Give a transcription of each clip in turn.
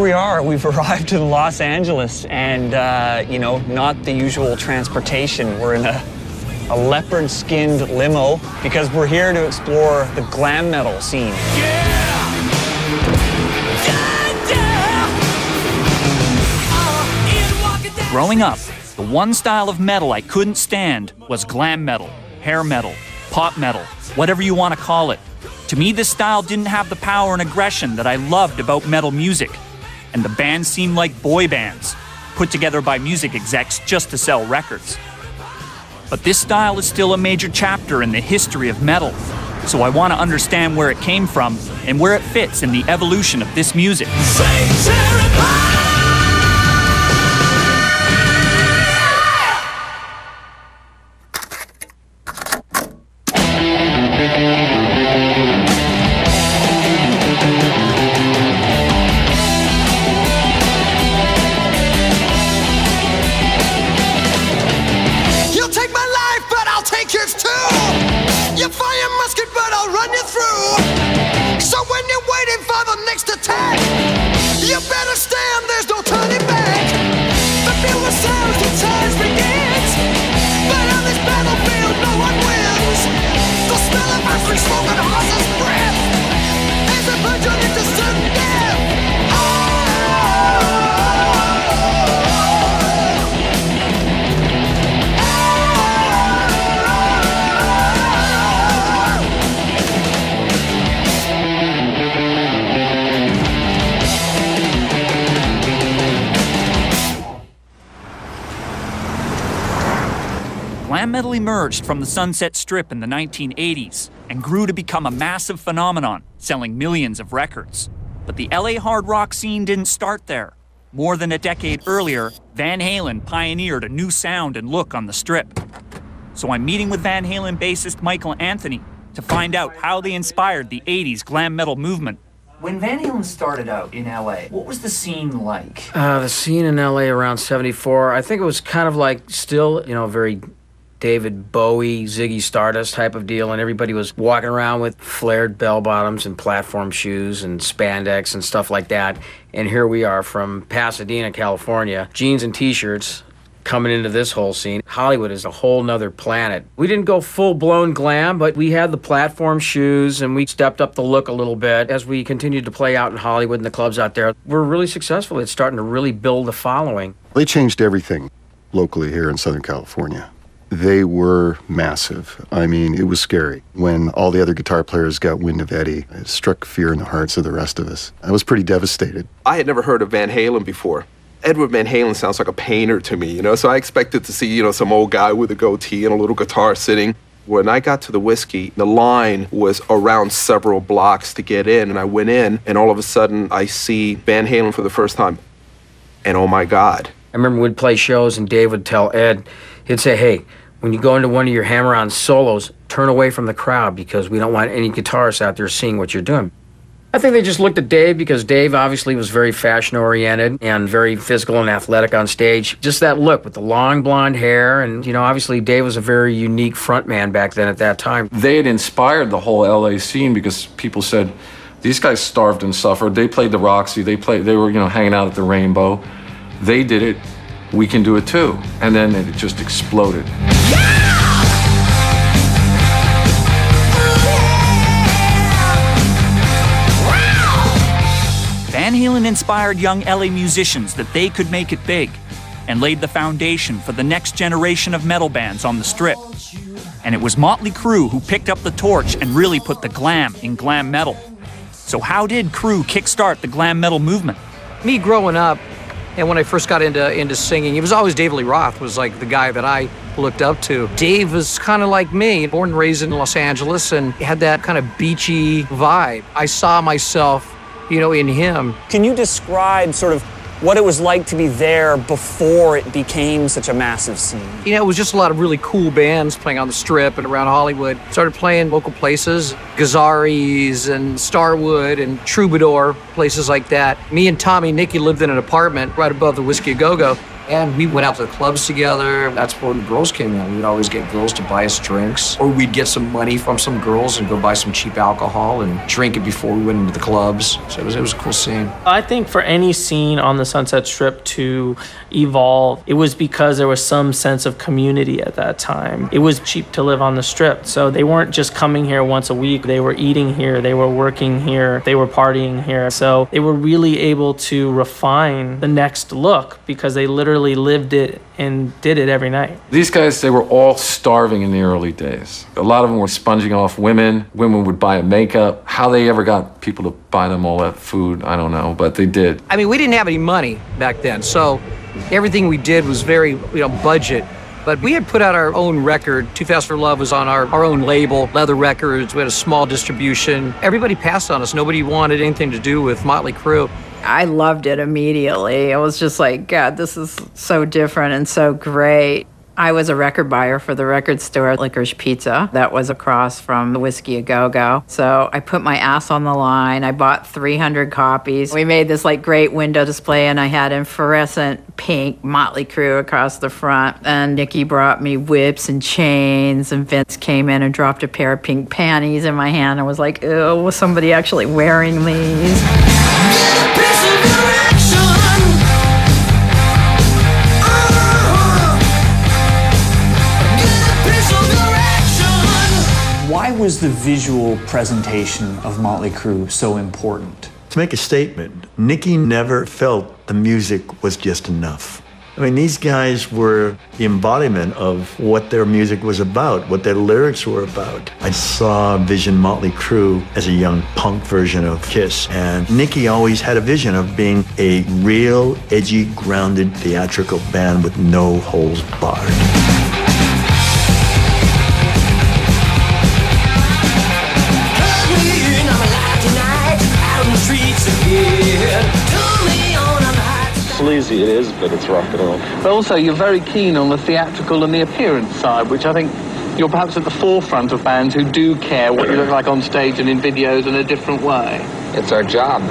we are. We've arrived in Los Angeles, and, you know, not the usual transportation. We're in a leopard-skinned limo because we're here to explore the glam metal scene. Growing up, the one style of metal I couldn't stand was glam metal, hair metal, pop metal, whatever you want to call it. To me, this style didn't have the power and aggression that I loved about metal music, and the bands seemed like boy bands, put together by music execs just to sell records. But this style is still a major chapter in the history of metal, so I want to understand where it came from and where it fits in the evolution of this music. Glam metal emerged from the Sunset Strip in the 1980s and grew to become a massive phenomenon, selling millions of records. But the LA hard rock scene didn't start there. More than a decade earlier, Van Halen pioneered a new sound and look on the Strip. So I'm meeting with Van Halen bassist Michael Anthony to find out how they inspired the 80s glam metal movement. When Van Halen started out in LA, what was the scene like? The scene in LA around 74, I think it was kind of like still, you know, very David Bowie, Ziggy Stardust type of deal, and everybody was walking around with flared bell-bottoms and platform shoes and spandex and stuff like that. And here we are from Pasadena, California, jeans and t-shirts, coming into this whole scene. Hollywood is a whole nother planet. We didn't go full-blown glam, but we had the platform shoes, and we stepped up the look a little bit as we continued to play out in Hollywood and the clubs out there. We're really successful. It's starting to really build a following. They changed everything locally here in Southern California. They were massive. I mean, it was scary. When all the other guitar players got wind of Eddie, it struck fear in the hearts of the rest of us. I was pretty devastated. I had never heard of Van Halen before. Edward Van Halen sounds like a painter to me, you know, so I expected to see, you know, some old guy with a goatee and a little guitar sitting. When I got to the whiskey, the line was around several blocks to get in, and I went in, and all of a sudden I see Van Halen for the first time, and oh my God. I remember we'd play shows and Dave would tell Ed, he'd say, hey, when you go into one of your hammer-on solos, turn away from the crowd because we don't want any guitarists out there seeing what you're doing. I think they just looked at Dave because Dave obviously was very fashion-oriented and very physical and athletic on stage. Just that look with the long blonde hair, and, you know, obviously Dave was a very unique frontman back then at that time. They had inspired the whole LA scene because people said, these guys starved and suffered. They played the Roxy. They were, you know, hanging out at the Rainbow. They did it. We can do it too. And then it just exploded. Van Halen inspired young LA musicians that they could make it big and laid the foundation for the next generation of metal bands on the Strip. And it was Motley Crue who picked up the torch and really put the glam in glam metal. So how did Crue kickstart the glam metal movement? Me growing up, and when I first got into singing, it was always David Lee Roth was like the guy that I looked up to. Dave was kind of like me, born and raised in Los Angeles, and had that kind of beachy vibe. I saw myself, you know, in him. Can you describe sort of what it was like to be there before it became such a massive scene? You know, it was just a lot of really cool bands playing on the Strip and around Hollywood. Started playing local places, Gazzari's and Starwood and Troubadour, places like that. Me and Tommy Nicky lived in an apartment right above the Whiskey A Go-Go. And we went out to the clubs together. That's where the girls came in. We'd always get girls to buy us drinks, or we'd get some money from some girls and go buy some cheap alcohol and drink it before we went into the clubs. So it was a cool scene. I think for any scene on the Sunset Strip to evolve, it was because there was some sense of community at that time. It was cheap to live on the Strip, so they weren't just coming here once a week. They were eating here, they were working here, they were partying here. So they were really able to refine the next look because they literally lived it and did it every night. These guys, they were all starving in the early days. A lot of them were sponging off women. Women would buy makeup. How they ever got people to buy them all that food, I don't know, but they did. I mean, we didn't have any money back then, so everything we did was very, budget. But we had put out our own record. Too Fast for Love was on our own label, Leather Records. We had a small distribution. Everybody passed on us. Nobody wanted anything to do with Motley Crue. I loved it immediately. I was just like, God, this is so different and so great. I was a record buyer for the record store, Licorice Pizza, that was across from the Whiskey A Go-Go. So I put my ass on the line. I bought 300 copies. We made this great window display, and I had inflorescent pink Motley Crue across the front. And Nikki brought me whips and chains, and Vince came in and dropped a pair of pink panties in my hand. I was like, ew, was somebody actually wearing these? Why was the visual presentation of Motley Crue so important? To make a statement, Nicky never felt the music was just enough. I mean, these guys were the embodiment of what their music was about, what their lyrics were about. I saw Vision Motley Crue as a young punk version of Kiss, and Nicky always had a vision of being a real, edgy, grounded, theatrical band with no holes barred. Sleazy it is, but it's rock and roll. But also, you're very keen on the theatrical and the appearance side, which I think you're perhaps at the forefront of bands who do care what you look like on stage and in videos in a different way. It's our job.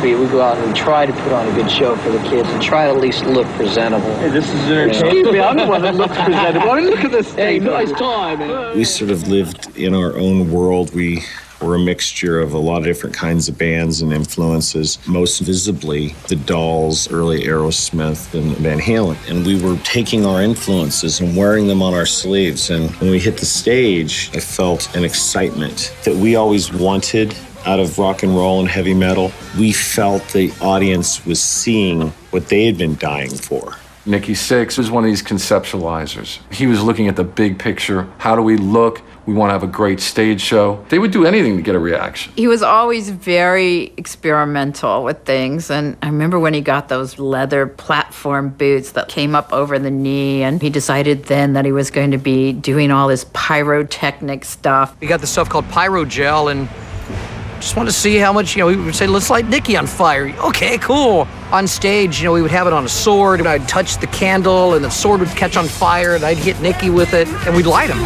We go out and try to put on a good show for the kids and try to at least look presentable. Hey, this is excuse me, I'm the one that looks presentable. I mean, look at this thing. Hey, nice time. We sort of lived in our own world. We were a mixture of a lot of different kinds of bands and influences, most visibly the Dolls, early Aerosmith, and Van Halen. And we were taking our influences and wearing them on our sleeves. And when we hit the stage, I felt an excitement that we always wanted out of rock and roll and heavy metal. We felt the audience was seeing what they had been dying for. Nikki Sixx was one of these conceptualizers. He was looking at the big picture. How do we look? We want to have a great stage show. They would do anything to get a reaction. He was always very experimental with things. And I remember when he got those leather platform boots that came up over the knee, and he decided then that he was going to be doing all this pyrotechnic stuff. We got this stuff called Pyro Gel, and just wanted to see how much, we would say, let's light Nicky on fire. Okay, cool. On stage, we would have it on a sword, and I'd touch the candle, and the sword would catch on fire, and I'd hit Nicky with it, and we'd light him.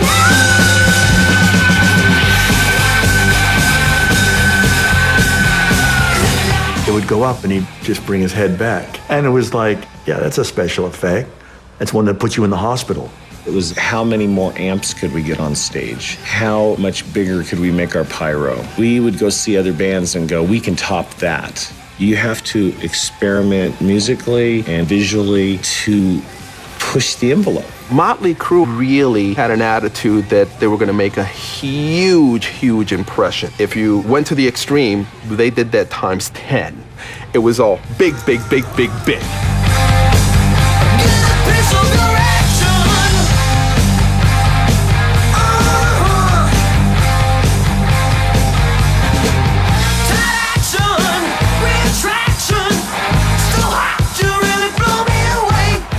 It would go up and he'd just bring his head back. And it was like, yeah, that's a special effect. That's one that puts you in the hospital. It was how many more amps could we get on stage? How much bigger could we make our pyro? We would go see other bands and go, we can top that. You have to experiment musically and visually to push the envelope. Motley Crue really had an attitude that they were going to make a huge, huge impression. If you went to the extreme, they did that times 10. It was all big, big, big, big, big.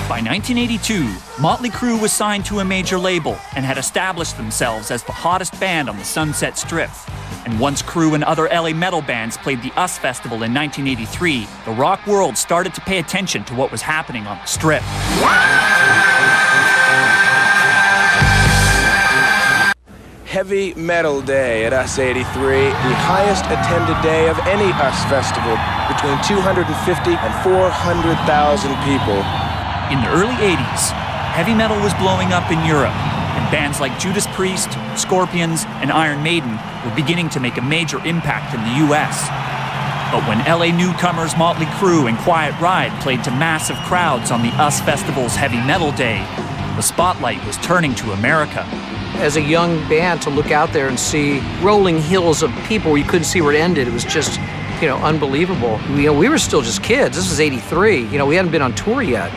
By 1982, Motley Crue was signed to a major label and had established themselves as the hottest band on the Sunset Strip. And once Crue and other LA metal bands played the US Festival in 1983, the rock world started to pay attention to what was happening on the Strip. Heavy Metal Day at US 83, the highest attended day of any US festival, between 250 and 400,000 people. In the early 80s, heavy metal was blowing up in Europe, and bands like Judas Priest, Scorpions, and Iron Maiden were beginning to make a major impact in the US. But when LA newcomers Motley Crue and Quiet Riot played to massive crowds on the US Festival's Heavy Metal Day, the spotlight was turning to America. As a young band, to look out there and see rolling hills of people where you couldn't see where it ended, it was just, unbelievable. We were still just kids. This was '83. We hadn't been on tour yet.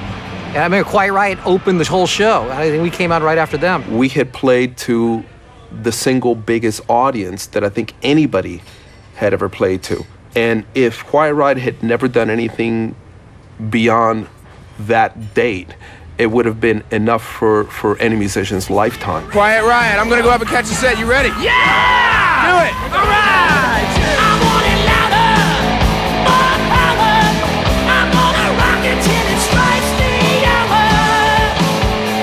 And I remember Quiet Riot opened the whole show. I think we came out right after them. We had played to the single biggest audience that I think anybody had ever played to. And if Quiet Riot had never done anything beyond that date, it would have been enough for any musician's lifetime. Quiet Riot, I'm gonna go up and catch a set. You ready? Yeah! Do it! All right! I want it louder, more power. I'm gonna rock it till it strikes the hour.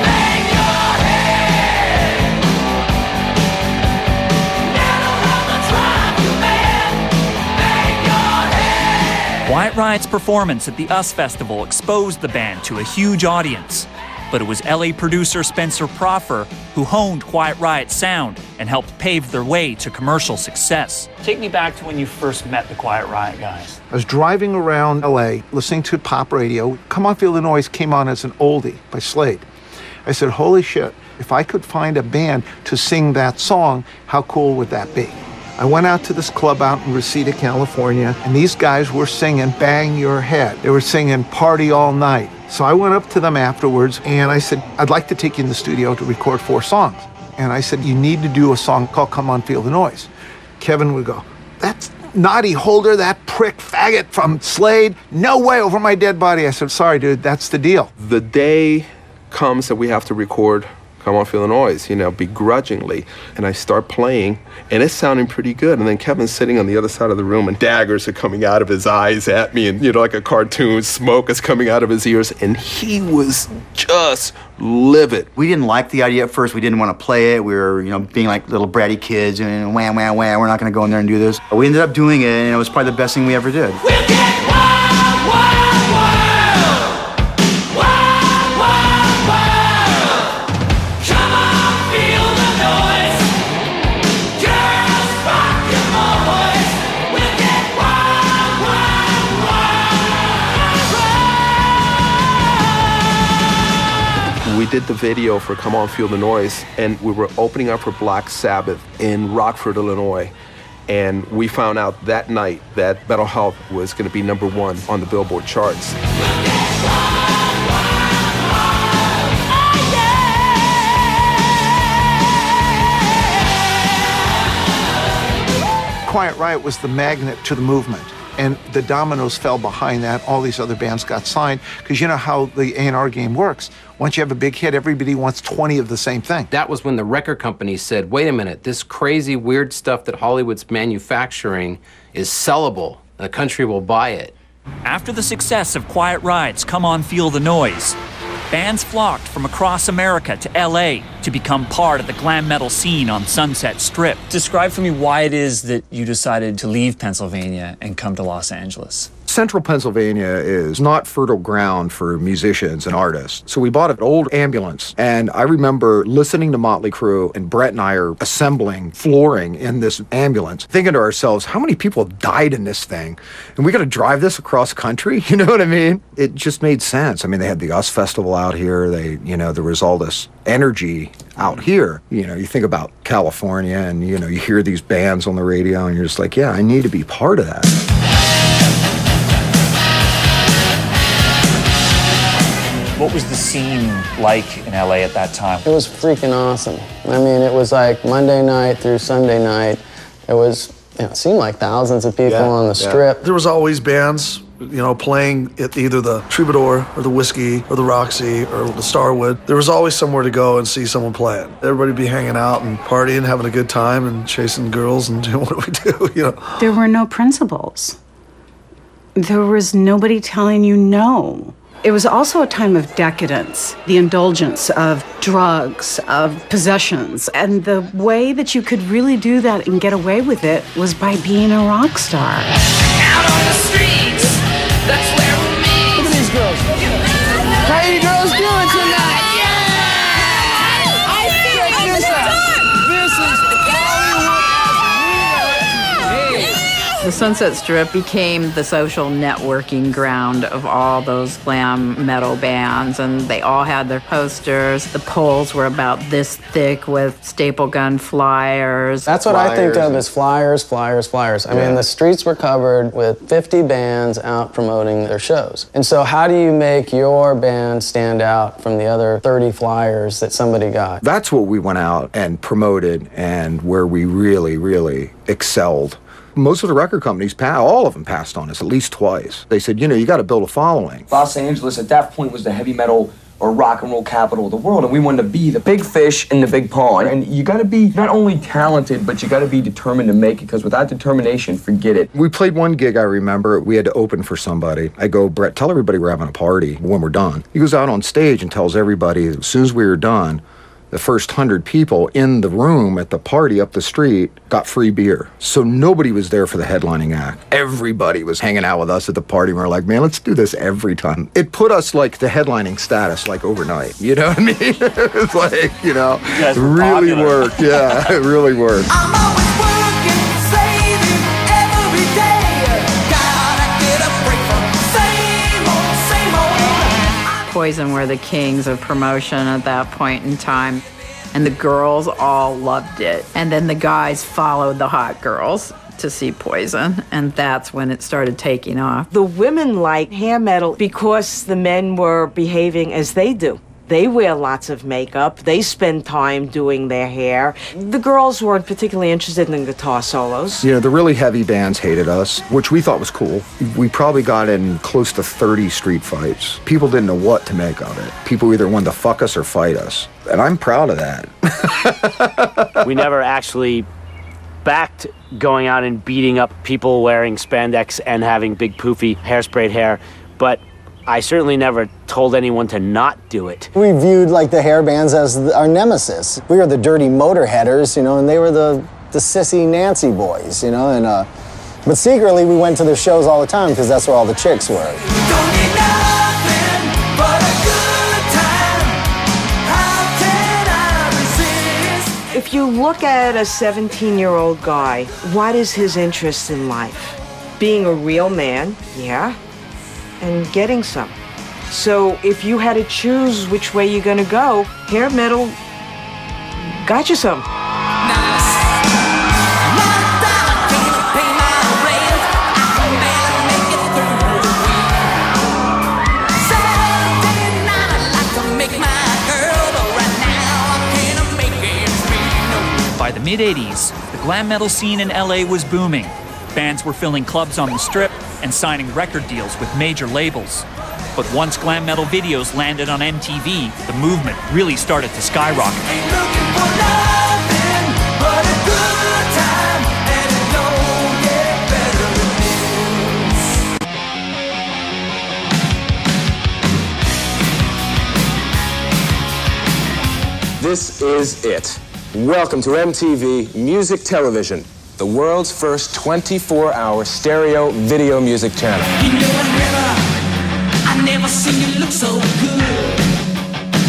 Bang your head. Never ever drive you mad. Bang your head. Quiet Riot's performance at the US Festival exposed the band to a huge audience. But it was LA producer Spencer Proffer who honed Quiet Riot's sound and helped pave their way to commercial success. Take me back to when you first met the Quiet Riot guys. I was driving around LA listening to pop radio. Come On Feel the Noise came on as an oldie by Slade. I said, holy shit, if I could find a band to sing that song, how cool would that be? I went out to this club out in Reseda, California, and these guys were singing Bang Your Head. They were singing Party All Night. So I went up to them afterwards and I said, I'd like to take you in the studio to record 4 songs. And I said, you need to do a song called Come On Feel the Noise. Kevin would go, that's Noddy Holder, that prick faggot from Slade. No way, over my dead body. I said, sorry, dude, that's the deal. The day comes that we have to record Come On Feel the Noise, begrudgingly. And I start playing, and it's sounding pretty good. And then Kevin's sitting on the other side of the room, and daggers are coming out of his eyes at me, and, like a cartoon, smoke is coming out of his ears. And he was just livid. We didn't like the idea at first. We didn't want to play it. We were, being like little bratty kids, and wham, wham, wham, we're not going to go in there and do this. But we ended up doing it, and it was probably the best thing we ever did. We'll get wild, wild, wild. We did the video for Come On Feel the Noise, and we were opening up for Black Sabbath in Rockford, Illinois. And we found out that night that Metal Health was going to be #1 on the Billboard charts. Quiet Riot was the magnet to the movement. And the dominoes fell behind that. All these other bands got signed. Because you know how the A&R game works. Once you have a big hit, everybody wants 20 of the same thing. That was when the record companies said, wait a minute, this crazy, weird stuff that Hollywood's manufacturing is sellable. The country will buy it. After the success of Quiet Riot's Come On Feel the Noise, bands flocked from across America to LA to become part of the glam metal scene on Sunset Strip. Describe for me why it is that you decided to leave Pennsylvania and come to Los Angeles. Central Pennsylvania is not fertile ground for musicians and artists. So we bought an old ambulance, and I remember listening to Motley Crue, and Brett and I are assembling flooring in this ambulance, thinking to ourselves, how many people have died in this thing? And we got to drive this across country? You know what I mean? It just made sense. I mean, they had the US Festival out here. There was all this energy out here. You think about California, and, you hear these bands on the radio, and you're just like, yeah, I need to be part of that. What was the scene like in LA at that time? It was freaking awesome. I mean, it was like Monday night through Sunday night. It seemed like thousands of people on the strip. There was always bands, playing at either the Troubadour or the Whiskey or the Roxy or the Starwood. There was always somewhere to go and see someone playing. Everybody'd be hanging out and partying, having a good time and chasing girls and doing what we do, There were no principles. There was nobody telling you no. It was also a time of decadence, the indulgence of drugs, of possessions. And the way that you could really do that and get away with it was by being a rock star. Out on the streets, that's where we meet. Look at these girls. Can I eat girls? The Sunset Strip became the social networking ground of all those glam metal bands, and they all had their posters. The poles were about this thick with staple gun flyers. That's what I think of as flyers, flyers, flyers. I mean, the streets were covered with 50 bands out promoting their shows. And so how do you make your band stand out from the other 30 flyers that somebody got? That's what we went out and promoted, and where we really, really excelled. Most of the record companies, all of them passed on us at least twice. They said, you got to build a following. Los Angeles at that point was the heavy metal or rock and roll capital of the world, and we wanted to be the big fish in the big pond. And you got to be not only talented, but you got to be determined to make it, because without determination, forget it. We played one gig, I remember. We had to open for somebody. I go, Brett, tell everybody we're having a party when we're done. He goes out on stage and tells everybody as soon as we were done, the first 100 people in the room at the party up the street got free beer. So nobody was there for the headlining act. Everybody was hanging out with us at the party. We were like, man, let's do this every time. It put us like the headlining status like overnight. You know what I mean? It's like, it really worked. Yeah, it really worked. I'm always working, saving every day. Gotta get a break from same old. Poison were the kings of promotion at that point in time, and the girls all loved it. And then the guys followed the hot girls to see Poison, and that's when it started taking off. The women liked hair metal because the men were behaving as they do. They wear lots of makeup. They spend time doing their hair. The girls weren't particularly interested in guitar solos. The really heavy bands hated us, which we thought was cool. We probably got in close to 30 street fights. People didn't know what to make of it. People either wanted to fuck us or fight us. And I'm proud of that. We never actually backed going out and beating up people wearing spandex and having big poofy hairsprayed hair, but I certainly never told anyone to not do it. We viewed like the hair bands as our nemesis. We were the dirty motorheaders, and they were the sissy Nancy boys, but secretly we went to their shows all the time because that's where all the chicks were. Don't need nothing but a good time. How can I resist? If you look at a 17-year-old guy, what is his interest in life? Being a real man, yeah, and getting some. So if you had to choose which way you're gonna go, hair metal got you some. By the mid-'80s, the glam metal scene in LA was booming. Bands were filling clubs on the Strip and signing record deals with major labels. But once glam metal videos landed on MTV, the movement really started to skyrocket. This is it. Welcome to MTV Music Television, the world's first 24-hour stereo video music channel. I never seen you look so good.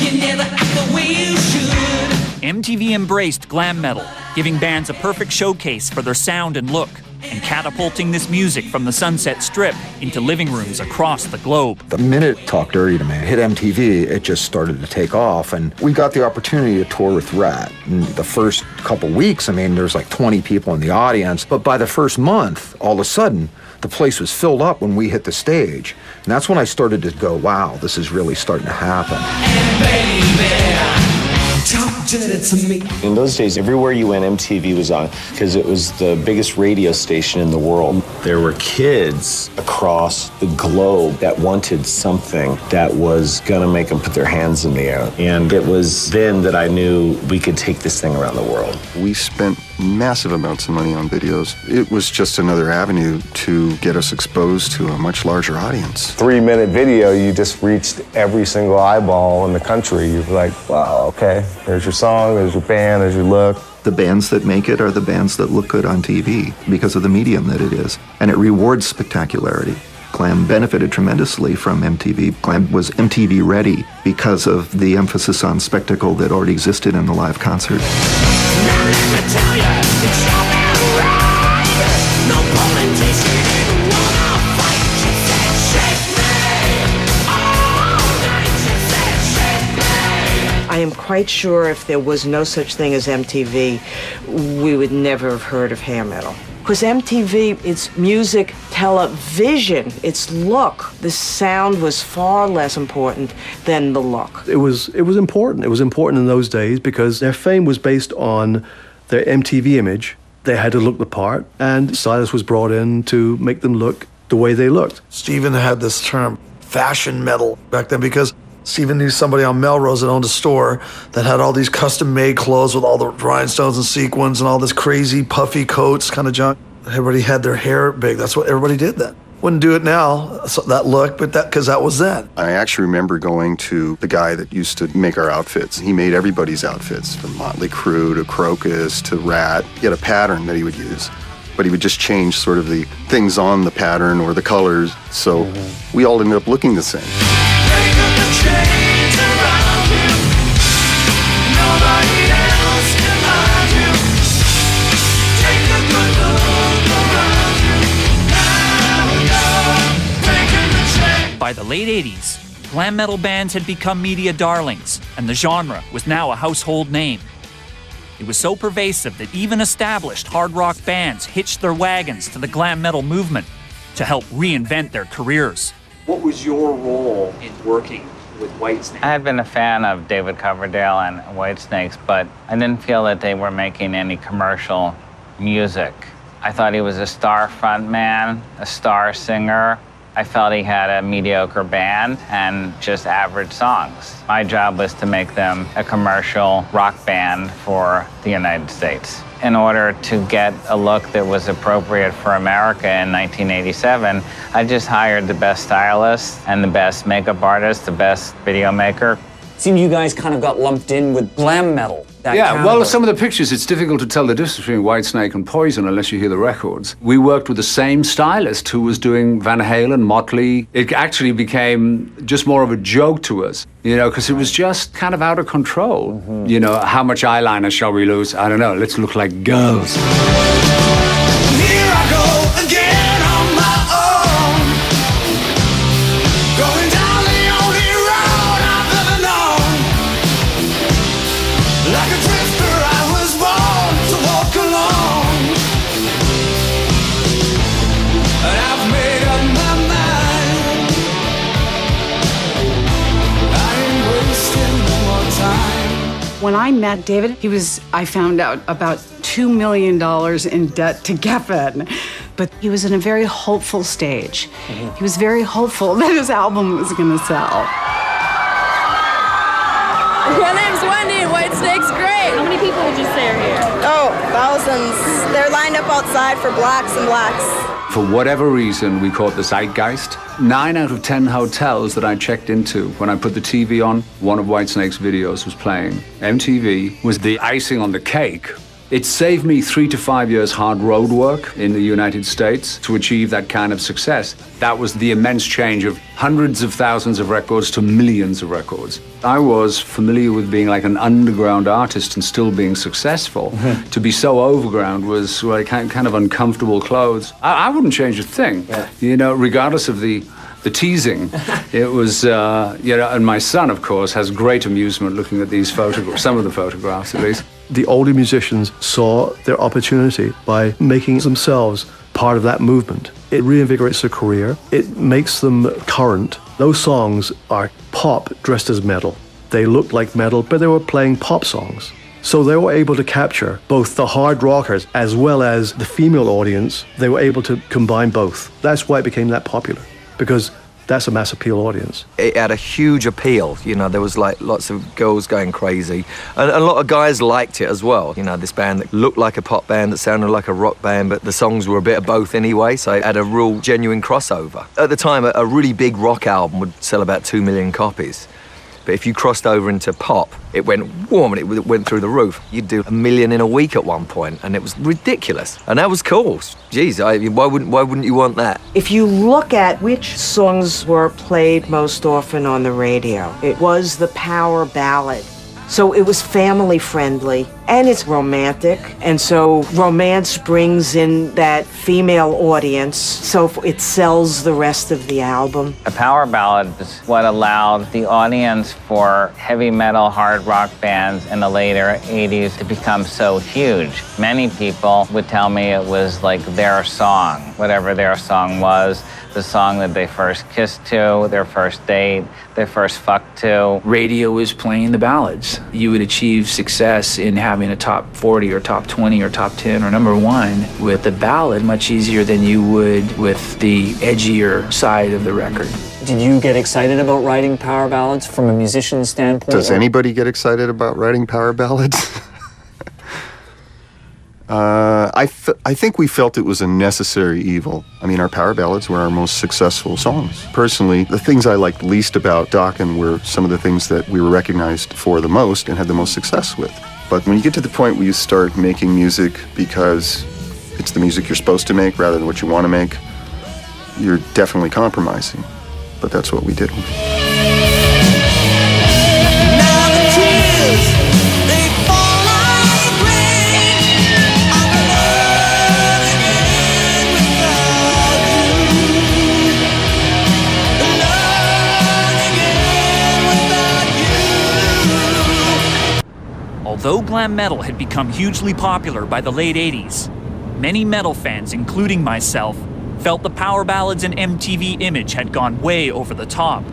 You never act the way you should. MTV embraced glam metal, giving bands a perfect showcase for their sound and look, and catapulting this music from the Sunset Strip into living rooms across the globe. The minute Talk Dirty to Me hit MTV, it just started to take off, and we got the opportunity to tour with Rat. And the first couple weeks, there's like 20 people in the audience, but by the first month, all of a sudden, the place was filled up when we hit the stage. And that's when I started to go, wow, this is really starting to happen. In those days, everywhere you went, MTV was on, because it was the biggest radio station in the world. There were kids across the globe that wanted something that was gonna make them put their hands in the air. And it was then that I knew we could take this thing around the world. We spent massive amounts of money on videos. It was just another avenue to get us exposed to a much larger audience. 3-minute video, you just reached every single eyeball in the country. You're like, wow, okay, there's your song, there's your band, there's your look. The bands that make it are the bands that look good on TV because of the medium that it is. And it rewards spectacularity. Glam benefited tremendously from MTV. Glam was MTV ready because of the emphasis on spectacle that already existed in the live concert. Now let me tell you, it's your man right. No politician. am quite sure if there was no such thing as MTV, we would never have heard of hair metal. Because MTV, it's music television, its look. The sound was far less important than the look. It was important. It was important in those days because their fame was based on their MTV image. They had to look the part, and stylists was brought in to make them look the way they looked. Steven had this term, fashion metal, back then because Steven knew somebody on Melrose that owned a store that had all these custom-made clothes with all the rhinestones and sequins and all this crazy puffy coats kind of junk. Everybody had their hair big. That's what everybody did then. Wouldn't do it now, so that look, but because that was then. I actually remember going to the guy that used to make our outfits. He made everybody's outfits, from Motley Crue to Crocus to Rat. He had a pattern that he would use, but he would just change sort of the things on the pattern or the colors, so we all ended up looking the same. By the late 80s, glam metal bands had become media darlings, and the genre was now a household name. It was so pervasive that even established hard rock bands hitched their wagons to the glam metal movement to help reinvent their careers. What was your role in working with Whitesnake? I had been a fan of David Coverdale and Whitesnakes, but I didn't feel that they were making any commercial music. I thought he was a star frontman, a star singer. I felt he had a mediocre band and just average songs. My job was to make them a commercial rock band for the United States. In order to get a look that was appropriate for America in 1987, I just hired the best stylist and the best makeup artist, the best video maker. Seemed you guys kind of got lumped in with glam metal. Yeah, well, some of the pictures, it's difficult to tell the difference between Whitesnake and Poison unless you hear the records. We worked with the same stylist who was doing Van Halen, Motley. It actually became just more of a joke to us, you know, because it was just kind of out of control. You know, how much eyeliner shall we lose? I don't know, let's look like girls. Here I go again on my own, going down the only road I've ever known. Like a drifter, I was born to walk alone, and I've made up my mind. I ain't wasting no more time. When I met David, I found out, about $2 million in debt to Geffen. But he was in a very hopeful stage. He was very hopeful that his album was going to sell. My name's Wendy, and Whitesnake's great. How many people would you say are here? Oh, thousands. They're lined up outside for blacks and blacks. For whatever reason, we caught the zeitgeist. 9 out of 10 hotels that I checked into, when I put the TV on, one of Whitesnake's videos was playing. MTV was the icing on the cake. It saved me 3 to 5 years hard road work in the United States to achieve that kind of success. That was the immense change of hundreds of thousands of records to millions of records. I was familiar with being like an underground artist and still being successful. To be so overground was like kind of uncomfortable clothes. I wouldn't change a thing, you know, regardless of the teasing. It was, you know, and my son, of course, has great amusement looking at these photographs, some of the photographs at least. The older musicians saw their opportunity by making themselves part of that movement. It reinvigorates their career. It makes them current. Those songs are pop dressed as metal. They looked like metal, but they were playing pop songs. So they were able to capture both the hard rockers as well as the female audience. They were able to combine both. That's why it became that popular, because that's a mass appeal audience. It had a huge appeal, you know, there was like lots of girls going crazy. And a lot of guys liked it as well. You know, this band that looked like a pop band, that sounded like a rock band, but the songs were a bit of both anyway, so it had a real genuine crossover. At the time, a really big rock album would sell about 2 million copies. But if you crossed over into pop, it went warm and it went through the roof. You'd do 1 million in a week at one point, and it was ridiculous. And that was cool. Jeez, why wouldn't you want that? If you look at which songs were played most often on the radio, it was the power ballad So it was family friendly, and it's romantic. And so romance brings in that female audience, so it sells the rest of the album. A power ballad is what allowed the audience for heavy metal, hard rock bands in the later 80s to become so huge. Many people would tell me it was like their song, whatever their song was, the song that they first kissed to, their first date, their first fuck to. Radio was playing the ballads. You would achieve success in having a top 40 or top 20 or top 10 or number 1 with the ballad much easier than you would with the edgier side of the record. Did you get excited about writing power ballads from a musician's standpoint? Does anybody get excited about writing power ballads? I think we felt it was a necessary evil. I mean, our power ballads were our most successful songs. Personally, the things I liked least about Dokken were some of the things that we were recognized for the most and had the most success with. But when you get to the point where you start making music because it's the music you're supposed to make rather than what you want to make, you're definitely compromising. But that's what we did. Although glam metal had become hugely popular by the late 80s, many metal fans, including myself, felt the power ballads and MTV image had gone way over the top,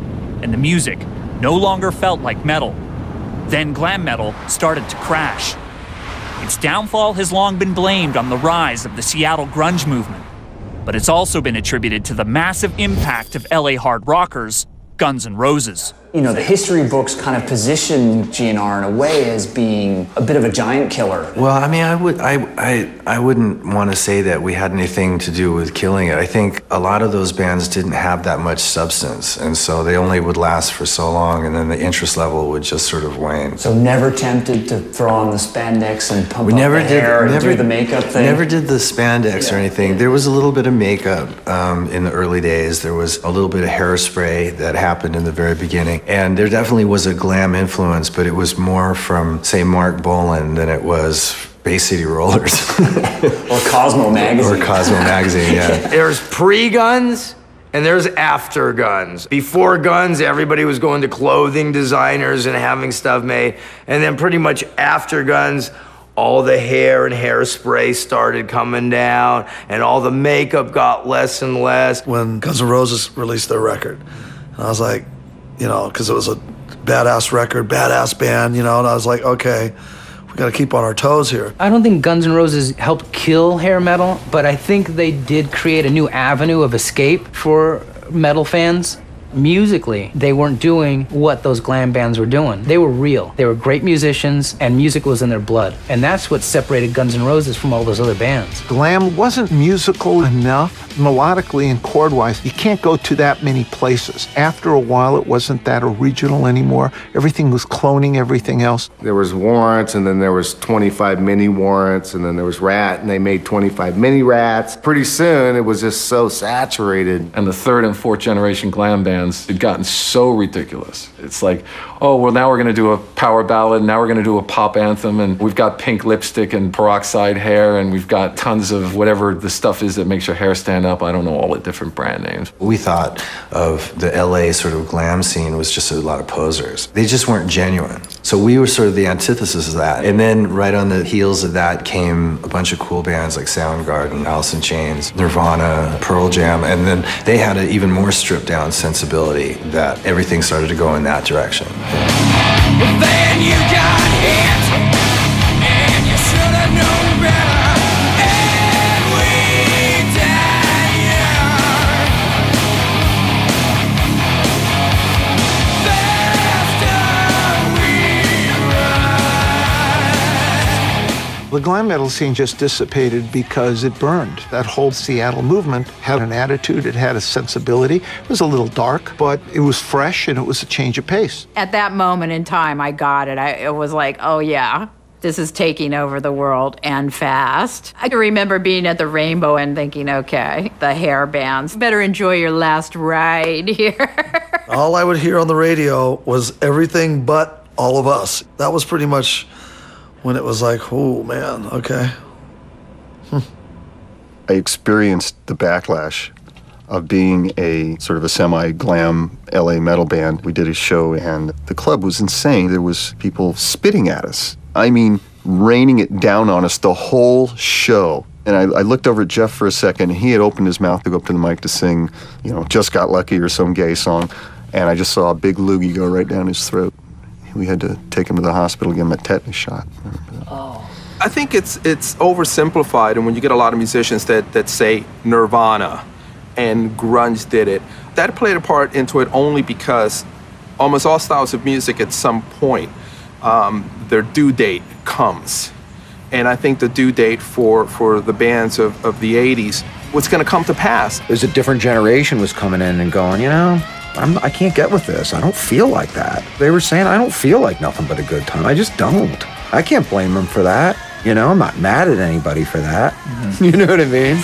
and the music no longer felt like metal. Then glam metal started to crash. Its downfall has long been blamed on the rise of the Seattle grunge movement, but it's also been attributed to the massive impact of LA hard rockers, Guns N' Roses. You know, the history books kind of position GNR in a way as being a bit of a giant killer. Well, I mean, I wouldn't want to say that we had anything to do with killing it. I think a lot of those bands didn't have that much substance, and so they only would last for so long, and then the interest level would just sort of wane. So never tempted to throw on the spandex and pump up the hair and do the makeup thing? Never did the spandex or anything. There was a little bit of makeup in the early days. There was a little bit of hairspray that happened in the very beginning. And there definitely was a glam influence, but it was more from, say, Mark Bolan than it was Bay City Rollers. Or Cosmo Magazine. Or Cosmo Magazine, yeah. There's pre-Guns and there's after Guns. Before Guns, everybody was going to clothing designers and having stuff made. And then pretty much after Guns, all the hair and hairspray started coming down and all the makeup got less and less. When Guns N' Roses released their record, and I was like, you know, because it was a badass record, badass band, you know, and I was like, okay, we got to keep on our toes here. I don't think Guns N' Roses helped kill hair metal, but I think they did create a new avenue of escape for metal fans. Musically, they weren't doing what those glam bands were doing. They were real. They were great musicians, and music was in their blood. And that's what separated Guns N' Roses from all those other bands. Glam wasn't musical enough, melodically and chord-wise. You can't go to that many places. After a while, it wasn't that original anymore. Everything was cloning everything else. There was Warrants, and then there was 25 mini Warrants, and then there was Rat, and they made 25 mini Rats. Pretty soon, it was just so saturated. And the third and fourth generation glam bands had gotten so ridiculous. It's like, oh, well, now we're going to do a power ballad, now we're going to do a pop anthem, and we've got pink lipstick and peroxide hair, and we've got tons of whatever the stuff is that makes your hair stand up. I don't know all the different brand names. We thought of the LA sort of glam scene was just a lot of posers. They just weren't genuine. So we were sort of the antithesis of that. And then right on the heels of that came a bunch of cool bands like Soundgarden, Alice in Chains, Nirvana, Pearl Jam, and then they had an even more stripped down sensibility that everything started to go in that direction. Then you got hit, and you should have known better. And we died young. Faster we run. The glam metal scene just dissipated because it burned. That whole Seattle movement had an attitude, it had a sensibility. It was a little dark, but it was fresh and it was a change of pace. At that moment in time, I got it. It was like, oh yeah, this is taking over the world and fast. I can remember being at the Rainbow and thinking, okay, the hair bands, better enjoy your last ride here. All I would hear on the radio was everything but all of us. That was pretty much when it was like, oh man, okay. I experienced the backlash of being a sort of a semi-glam LA metal band. We did a show and the club was insane. There was people spitting at us. I mean, raining it down on us the whole show. And I looked over at Jeff for a second, and he had opened his mouth to go up to the mic to sing, you know, Just Got Lucky or some gay song. And I just saw a big loogie go right down his throat. We had to take him to the hospital, give him a tetanus shot. I think it's oversimplified, and when you get a lot of musicians that say Nirvana and grunge did it, that played a part into it only because almost all styles of music at some point, their due date comes. And I think the due date for the bands of the 80s was going to come to pass. There's a different generation was coming in and going, you know, I can't get with this. I don't feel like that. They were saying, I don't feel like nothing but a good time. I just don't. I can't blame them for that. You know, I'm not mad at anybody for that. Mm-hmm. You know what I mean?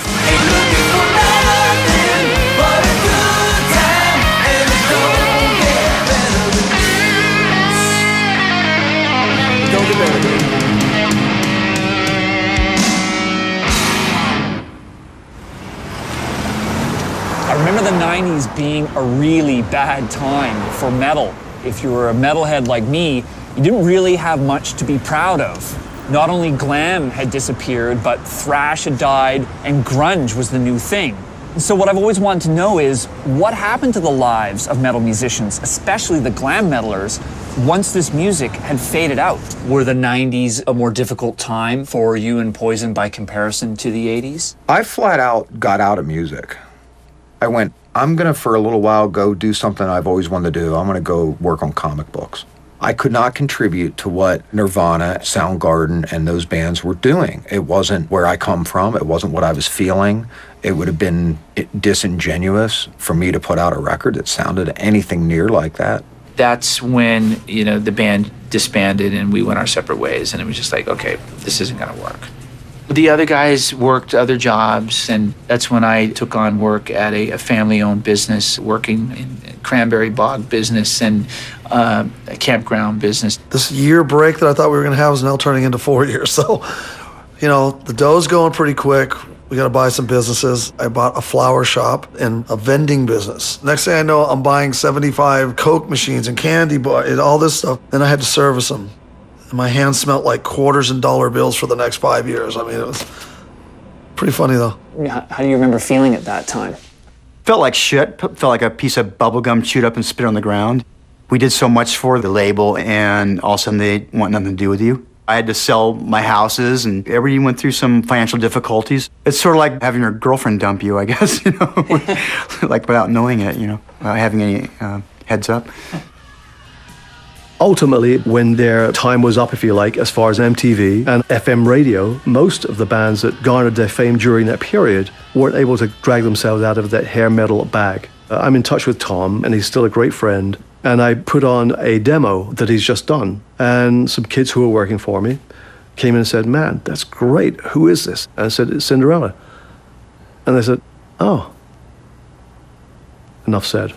I remember the 90s being a really bad time for metal. If you were a metalhead like me, you didn't really have much to be proud of. Not only glam had disappeared, but thrash had died and grunge was the new thing. So what I've always wanted to know is, what happened to the lives of metal musicians, especially the glam metalers, once this music had faded out? Were the 90s a more difficult time for you and Poison by comparison to the 80s? I flat out got out of music. I went, I'm gonna for a little while go do something I've always wanted to do. I'm gonna go work on comic books. I could not contribute to what Nirvana, Soundgarden, and those bands were doing. It wasn't where I come from. It wasn't what I was feeling. It would have been disingenuous for me to put out a record that sounded anything near like that. That's when, you know, the band disbanded and we went our separate ways, and it was just like, okay, this isn't gonna work. The other guys worked other jobs, and that's when I took on work at a family-owned business, working in cranberry bog business and a campground business. This year break that I thought we were going to have is now turning into 4 years. So, you know, the dough's going pretty quick. We got to buy some businesses. I bought a flower shop and a vending business. Next thing I know, I'm buying 75 Coke machines and candy bars and all this stuff. Then I had to service them. And my hands smelled like quarters and dollar bills for the next 5 years. I mean, it was pretty funny, though. How do you remember feeling at that time? Felt like shit. Felt like a piece of bubble gum chewed up and spit on the ground. We did so much for the label, and all of a sudden they want nothing to do with you. I had to sell my houses, and everybody went through some financial difficulties. It's sort of like having your girlfriend dump you, I guess, you know, like without knowing it, you know, without having any heads up. Ultimately, when their time was up, if you like, as far as MTV and FM radio, most of the bands that garnered their fame during that period weren't able to drag themselves out of that hair metal bag. I'm in touch with Tom, and he's still a great friend. And I put on a demo that he's just done. And some kids who were working for me came in and said, man, that's great. Who is this? And I said, it's Cinderella. And they said, oh. Enough said.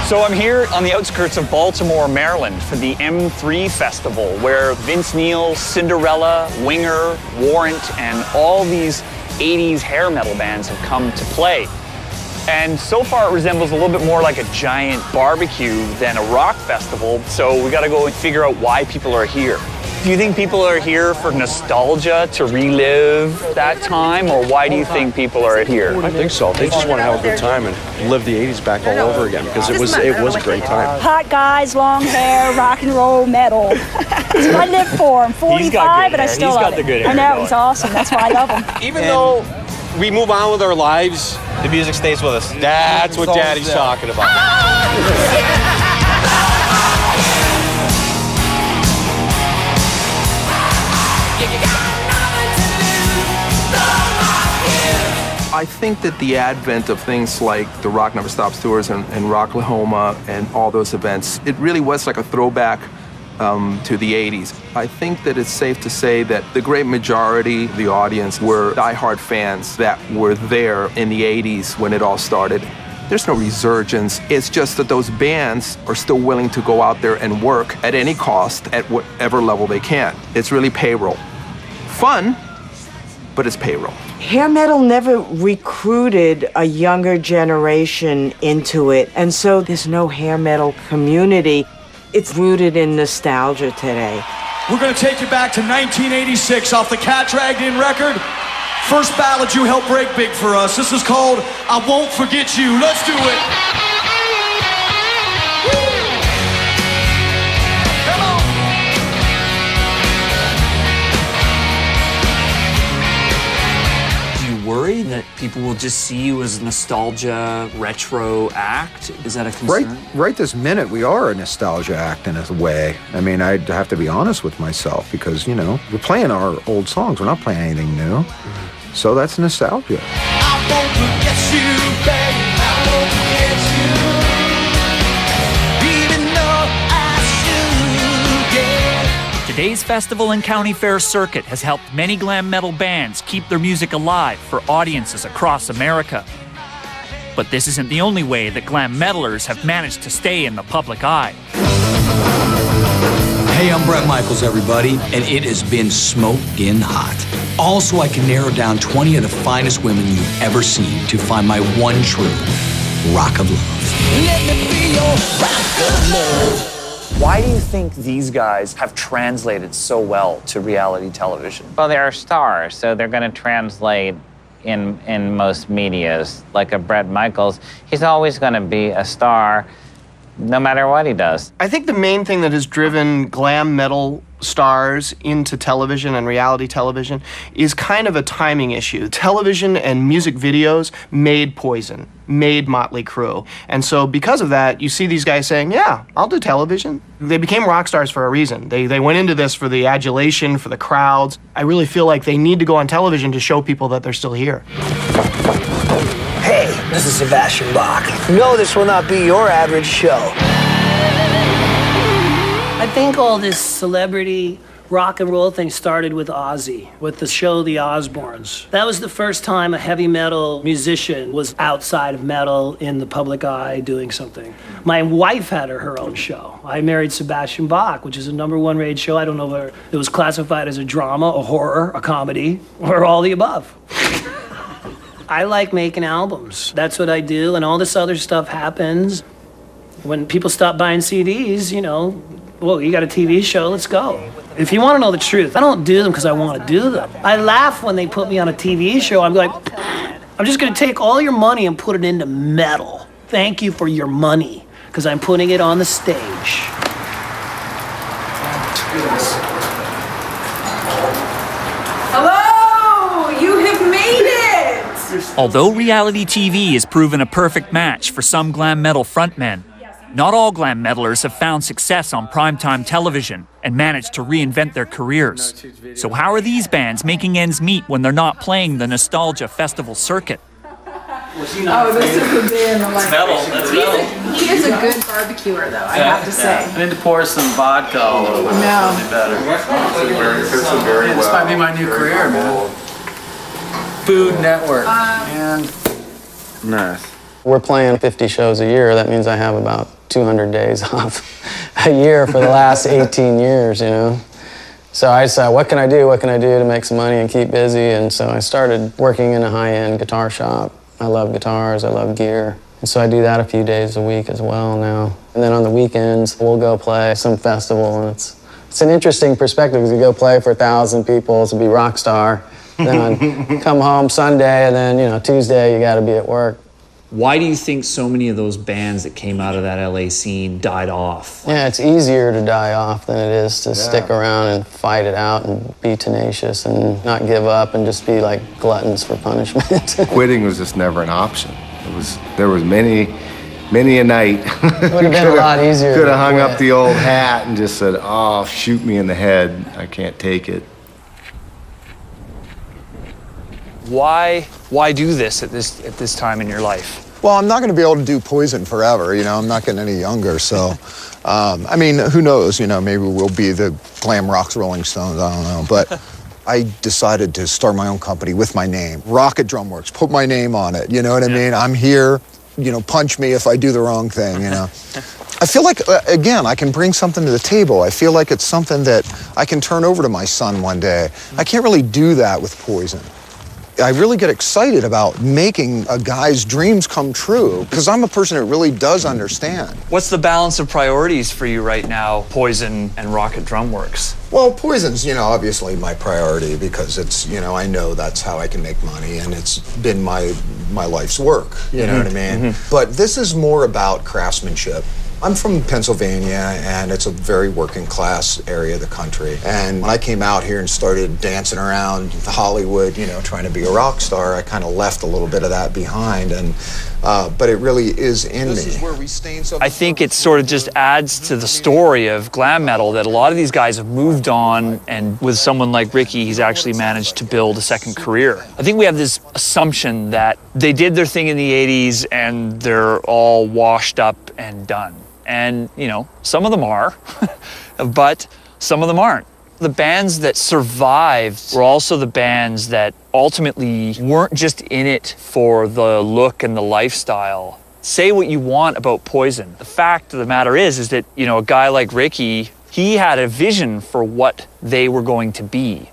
So I'm here on the outskirts of Baltimore, Maryland for the M3 Festival, where Vince Neil, Cinderella, Winger, Warrant, and all these 80s hair metal bands have come to play. And so far it resembles a little bit more like a giant barbecue than a rock festival, so we gotta go and figure out why people are here. Do you think people are here for nostalgia, to relive that time, or why do you think people are here? I think so. They just want to have a good time and live the 80s back all over again, because it was a great time. Hot guys, long hair, rock and roll, metal. That's what I live for. I'm 45, but I still love it. I know, he's awesome. That's why I love him. Even though we move on with our lives, the music stays with us. That's what Daddy's talking about. I think that the advent of things like the Rock Never Stops tours and Rocklahoma and all those events, it really was like a throwback to the 80s. I think that it's safe to say that the great majority of the audience were diehard fans that were there in the 80s when it all started. There's no resurgence. It's just that those bands are still willing to go out there and work at any cost at whatever level they can. It's really payroll. Fun, but it's payroll. Hair metal never recruited a younger generation into it, and so there's no hair metal community. It's rooted in nostalgia today. We're going to take you back to 1986 off the Cat Dragged In record. First ballad you helped break big for us. This is called I Won't Forget You. Let's do it. Worry that people will just see you as a nostalgia retro act? Is that a concern? Right this minute, we are a nostalgia act in a way. I mean, I'd have to be honest with myself because, you know, we're playing our old songs. We're not playing anything new. So that's nostalgia. I won't forget you, baby. I won't forget you. Even though I should, yeah. Today's festival and county fair circuit has helped many glam metal bands keep their music alive for audiences across America. But this isn't the only way that glam metalers have managed to stay in the public eye. Hey, I'm Brett Michaels, everybody, and it has been smoking hot. Also, I can narrow down 20 of the finest women you've ever seen to find my one true rock of love. Let me be your rock of love. Why do you think these guys have translated so well to reality television? Well, they're stars, so they're going to translate in most medias. Like a Bret Michaels, he's always going to be a star no matter what he does. I think the main thing that has driven glam metal stars into television and reality television is kind of a timing issue. Television and music videos made Poison, made Motley Crue. And so because of that, you see these guys saying, yeah, I'll do television. They became rock stars for a reason. They went into this for the adulation, for the crowds. I really feel like they need to go on television to show people that they're still here. Hey, this is Sebastian Bach. No, this will not be your average show. I think all this celebrity rock and roll thing started with Ozzy, with the show The Osbournes. That was the first time a heavy metal musician was outside of metal in the public eye doing something. My wife had her own show. I married Sebastian Bach, which is a #1 rated show. I don't know whether it was classified as a drama, a horror, a comedy, or all the above. I like making albums. That's what I do, and all this other stuff happens. When people stop buying CDs, you know, well, you got a TV show, let's go. If you want to know the truth, I don't do them because I want to do them. I laugh when they put me on a TV show. I'm like, I'm just going to take all your money and put it into metal. Thank you for your money, because I'm putting it on the stage. Hello! You have made it! Although reality TV has proven a perfect match for some glam metal frontmen, not all glam metalers have found success on primetime television and managed to reinvent their careers. So how are these bands making ends meet when they're not playing the nostalgia festival circuit? Oh, this is the band. That's metal. That's metal. He is a good barbecuer, though, I have to say. I need to pour some vodka all over it. No. Better. This might be my new career, man. Food Network. And nice. We're playing 50 shows a year. That means I have about 200 days off a year for the last 18 years, you know. So I decided, what can I do? What can I do to make some money and keep busy? And so I started working in a high-end guitar shop. I love guitars, I love gear. And so I do that a few days a week as well now. And then on the weekends, we'll go play some festival, and it's an interesting perspective because you go play for 1,000 people to be rock star. Then come home Sunday, and then, you know, Tuesday you got to be at work. Why do you think so many of those bands that came out of that LA scene died off? Yeah, it's easier to die off than it is to stick around and fight it out and be tenacious and not give up and just be like gluttons for punishment. Quitting was just never an option. There was many a night. It would have been a lot easier. Could have hung up the old hat and just said, "Oh, shoot me in the head. I can't take it." Why do this at this time in your life? Well, I'm not going to be able to do Poison forever, you know, I'm not getting any younger, so, I mean, who knows, you know, maybe we'll be the glam rock Rolling Stones, I don't know, but I decided to start my own company with my name, Rocket Drumworks, put my name on it, you know what I mean? I'm here, you know, punch me if I do the wrong thing, you know. I feel like, again, I can bring something to the table. I feel like it's something that I can turn over to my son one day. I can't really do that with Poison. I really get excited about making a guy's dreams come true because I'm a person that really does understand. What's the balance of priorities for you right now, Poison and Rocket Drumworks? Well, Poison's, you know, obviously my priority because it's, you know, I know that's how I can make money and it's been my life's work, you know what I mean? But this is more about craftsmanship. I'm from Pennsylvania, and it's a very working class area of the country. And when I came out here and started dancing around Hollywood, you know, trying to be a rock star, I kind of left a little bit of that behind. And but it really is in me. This is where we stain I think it sort of just adds to the story of glam metal that a lot of these guys have moved on, and with someone like Ricky, he's actually managed to build a second career. I think we have this assumption that they did their thing in the 80s and they're all washed up and done. And, you know, some of them are, but some of them aren't. The bands that survived were also the bands that ultimately weren't just in it for the look and the lifestyle. Say what you want about Poison. The fact of the matter is that, you know, a guy like Ricky, he had a vision for what they were going to be.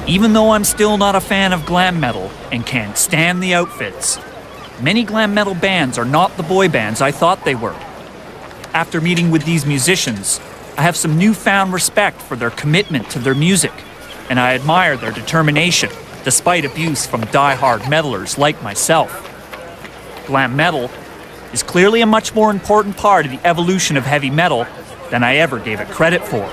Even though I'm still not a fan of glam metal and can't stand the outfits, many glam metal bands are not the boy bands I thought they were. After meeting with these musicians, I have some newfound respect for their commitment to their music, and I admire their determination, despite abuse from die-hard metalers like myself. Glam metal is clearly a much more important part of the evolution of heavy metal than I ever gave it credit for.